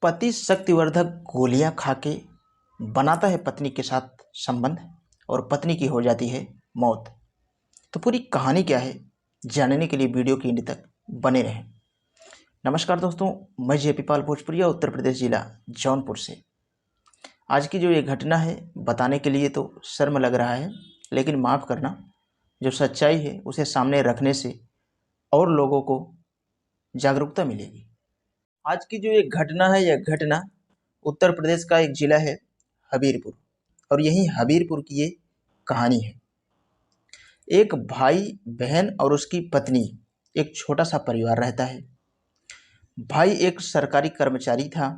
पति शक्तिवर्धक गोलियां खा के बनाता है पत्नी के साथ संबंध और पत्नी की हो जाती है मौत। तो पूरी कहानी क्या है जानने के लिए वीडियो के अंत तक बने रहें। नमस्कार दोस्तों, मैं जेपी पाल भोजपुरिया उत्तर प्रदेश जिला जौनपुर से। आज की जो ये घटना है बताने के लिए तो शर्म लग रहा है, लेकिन माफ़ करना, जो सच्चाई है उसे सामने रखने से और लोगों को जागरूकता मिलेगी। आज की जो ये घटना है, यह घटना उत्तर प्रदेश का एक ज़िला है हबीरपुर, और यही हबीरपुर की ये कहानी है। एक भाई, बहन और उसकी पत्नी, एक छोटा सा परिवार रहता है। भाई एक सरकारी कर्मचारी था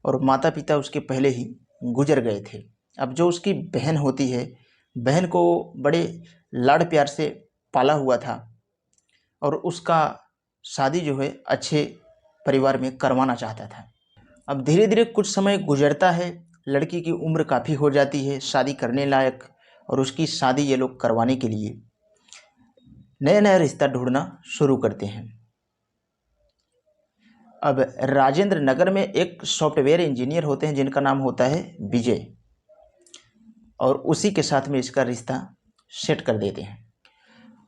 और माता पिता उसके पहले ही गुजर गए थे। अब जो उसकी बहन होती है, बहन को बड़े लाड़ प्यार से पाला हुआ था और उसका शादी जो है अच्छे परिवार में करवाना चाहता था। अब धीरे धीरे कुछ समय गुजरता है, लड़की की उम्र काफ़ी हो जाती है शादी करने लायक, और उसकी शादी ये लोग करवाने के लिए नया नया रिश्ता ढूंढना शुरू करते हैं। अब राजेंद्र नगर में एक सॉफ्टवेयर इंजीनियर होते हैं जिनका नाम होता है विजय, और उसी के साथ में इसका रिश्ता सेट कर देते हैं।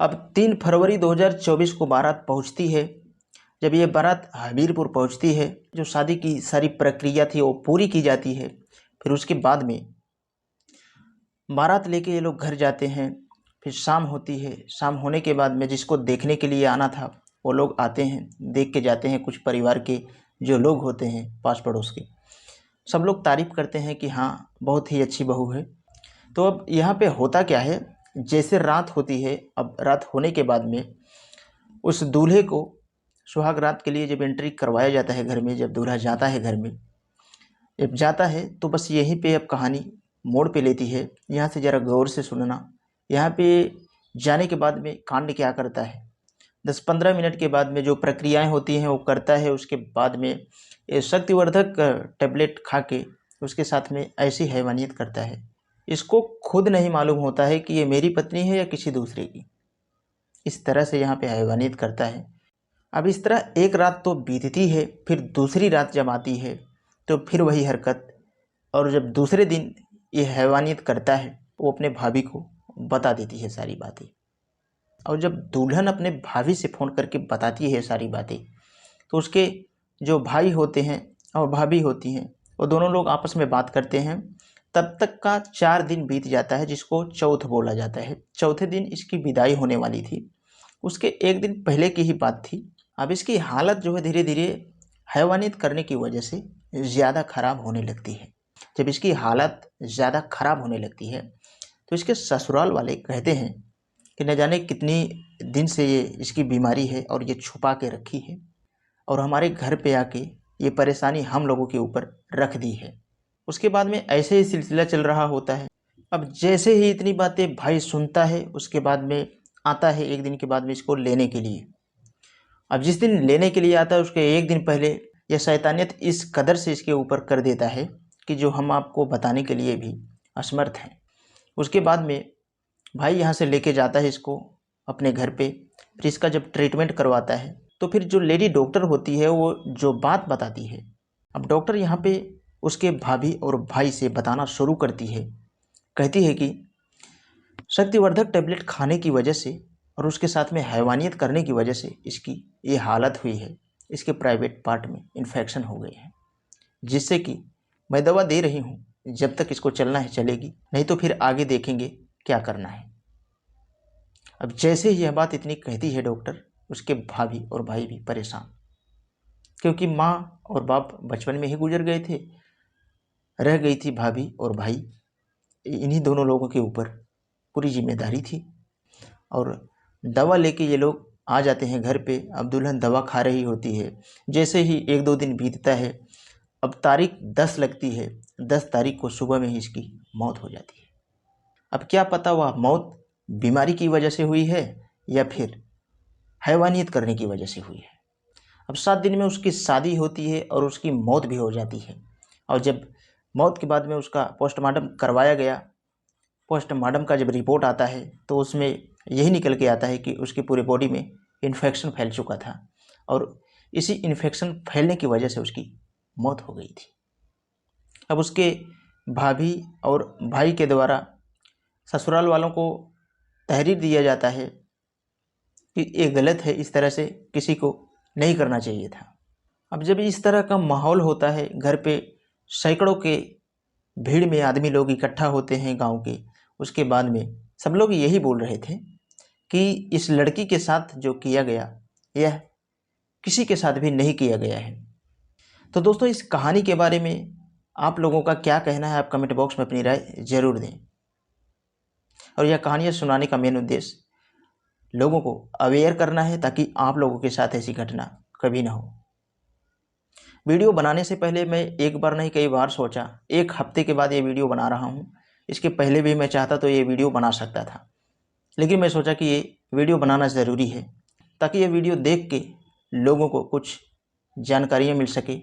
अब 3 फरवरी 2024 को बारात पहुंचती है। जब ये बारात हबीरपुर पहुंचती है, जो शादी की सारी प्रक्रिया थी वो पूरी की जाती है। फिर उसके बाद में बारात लेके ये लोग घर जाते हैं। फिर शाम होती है। शाम होने के बाद में जिसको देखने के लिए आना था वो लोग आते हैं, देख के जाते हैं। कुछ परिवार के जो लोग होते हैं, पास पड़ोस के, सब लोग तारीफ़ करते हैं कि हाँ, बहुत ही अच्छी बहू है। तो अब यहाँ पे होता क्या है, जैसे रात होती है, अब रात होने के बाद में उस दूल्हे को सुहाग रात के लिए जब एंट्री करवाया जाता है घर में, जब दूल्हा जाता है घर में, जब जाता है तो बस यहीं पे अब कहानी मोड़ पे लेती है। यहाँ से ज़रा गौर से सुनना। यहाँ पे जाने के बाद में कांड क्या करता है, 10-15 मिनट के बाद में जो प्रक्रियाएं होती हैं वो करता है। उसके बाद में ये शक्तिवर्धक टेबलेट खा के उसके साथ में ऐसी हैवानियत करता है। इसको खुद नहीं मालूम होता है कि ये मेरी पत्नी है या किसी दूसरे की। इस तरह से यहाँ पे हैवानियत करता है। अब इस तरह एक रात तो बीतती है, फिर दूसरी रात जब आती है तो फिर वही हरकत। और जब दूसरे दिन ये हैवानियत करता है, वो अपने भाभी को बता देती है सारी बातें। और जब दुल्हन अपने भाभी से फ़ोन करके बताती है सारी बातें, तो उसके जो भाई होते हैं और भाभी होती हैं, वो दोनों लोग आपस में बात करते हैं। तब तक का 4 दिन बीत जाता है, जिसको चौथ बोला जाता है। चौथे दिन इसकी विदाई होने वाली थी। उसके एक दिन पहले की ही बात थी। अब इसकी हालत जो है धीरे धीरे हैवानियत करने की वजह से ज़्यादा ख़राब होने लगती है। जब इसकी हालत ज़्यादा ख़राब होने लगती है तो इसके ससुराल वाले कहते हैं कि न जाने कितनी दिन से ये इसकी बीमारी है और ये छुपा के रखी है, और हमारे घर पे आके ये परेशानी हम लोगों के ऊपर रख दी है। उसके बाद में ऐसे ही सिलसिला चल रहा होता है। अब जैसे ही इतनी बातें भाई सुनता है, उसके बाद में आता है एक दिन के बाद में इसको लेने के लिए। अब जिस दिन लेने के लिए आता है उसके एक दिन पहले यह शैतानियत इस कदर से इसके ऊपर कर देता है कि जो हम आपको बताने के लिए भी असमर्थ हैं। उसके बाद में भाई यहाँ से लेके जाता है इसको अपने घर पे। फिर इसका जब ट्रीटमेंट करवाता है तो फिर जो लेडी डॉक्टर होती है वो जो बात बताती है, अब डॉक्टर यहाँ पे उसके भाभी और भाई से बताना शुरू करती है। कहती है कि शक्तिवर्धक टेबलेट खाने की वजह से और उसके साथ में हैवानियत करने की वजह से इसकी ये हालत हुई है। इसके प्राइवेट पार्ट में इन्फेक्शन हो गए हैं, जिससे कि मैं दवा दे रही हूँ, जब तक इसको चलना है चलेगी, नहीं तो फिर आगे देखेंगे क्या करना है। अब जैसे ही यह बात इतनी कहती है डॉक्टर, उसके भाभी और भाई भी परेशान, क्योंकि माँ और बाप बचपन में ही गुजर गए थे। रह गई थी भाभी और भाई, इन्हीं दोनों लोगों के ऊपर पूरी जिम्मेदारी थी। और दवा लेके ये लोग आ जाते हैं घर पे। अब दुल्हन दवा खा रही होती है। जैसे ही 1-2 दिन बीतता है, अब तारीख 10 लगती है। 10 तारीख को सुबह में ही इसकी मौत हो जाती है। अब क्या पता वह मौत बीमारी की वजह से हुई है या फिर हैवानियत करने की वजह से हुई है। अब 7 दिन में उसकी शादी होती है और उसकी मौत भी हो जाती है। और जब मौत के बाद में उसका पोस्टमार्टम करवाया गया, पोस्टमार्टम का जब रिपोर्ट आता है तो उसमें यही निकल के आता है कि उसकी पूरी बॉडी में इन्फेक्शन फैल चुका था, और इसी इन्फेक्शन फैलने की वजह से उसकी मौत हो गई थी। अब उसके भाभी और भाई के द्वारा ससुराल वालों को तहरीर दिया जाता है कि ये गलत है, इस तरह से किसी को नहीं करना चाहिए था। अब जब इस तरह का माहौल होता है, घर पे सैकड़ों के भीड़ में आदमी लोग इकट्ठा होते हैं गांव के, उसके बाद में सब लोग यही बोल रहे थे कि इस लड़की के साथ जो किया गया यह किसी के साथ भी नहीं किया गया है। तो दोस्तों, इस कहानी के बारे में आप लोगों का क्या कहना है, आप कमेंट बॉक्स में अपनी राय जरूर दें। और यह कहानियाँ सुनाने का मेन उद्देश्य लोगों को अवेयर करना है, ताकि आप लोगों के साथ ऐसी घटना कभी ना हो। वीडियो बनाने से पहले मैं एक बार नहीं कई बार सोचा, एक हफ्ते के बाद ये वीडियो बना रहा हूँ। इसके पहले भी मैं चाहता तो ये वीडियो बना सकता था, लेकिन मैं सोचा कि ये वीडियो बनाना ज़रूरी है, ताकि ये वीडियो देख के लोगों को कुछ जानकारियाँ मिल सके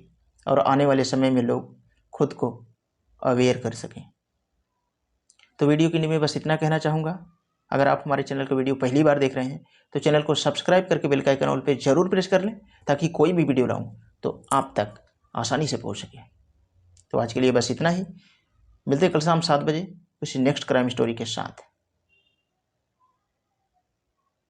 और आने वाले समय में लोग खुद को अवेयर कर सकें। तो वीडियो के लिए मैं बस इतना कहना चाहूँगा। अगर आप हमारे चैनल को वीडियो पहली बार देख रहे हैं तो चैनल को सब्सक्राइब करके बेल का आइकन ऑल पे ज़रूर प्रेस कर लें, ताकि कोई भी वीडियो लाऊं तो आप तक आसानी से पहुंच सके। तो आज के लिए बस इतना ही। मिलते हैं कल शाम 7 बजे किसी नेक्स्ट क्राइम स्टोरी के साथ।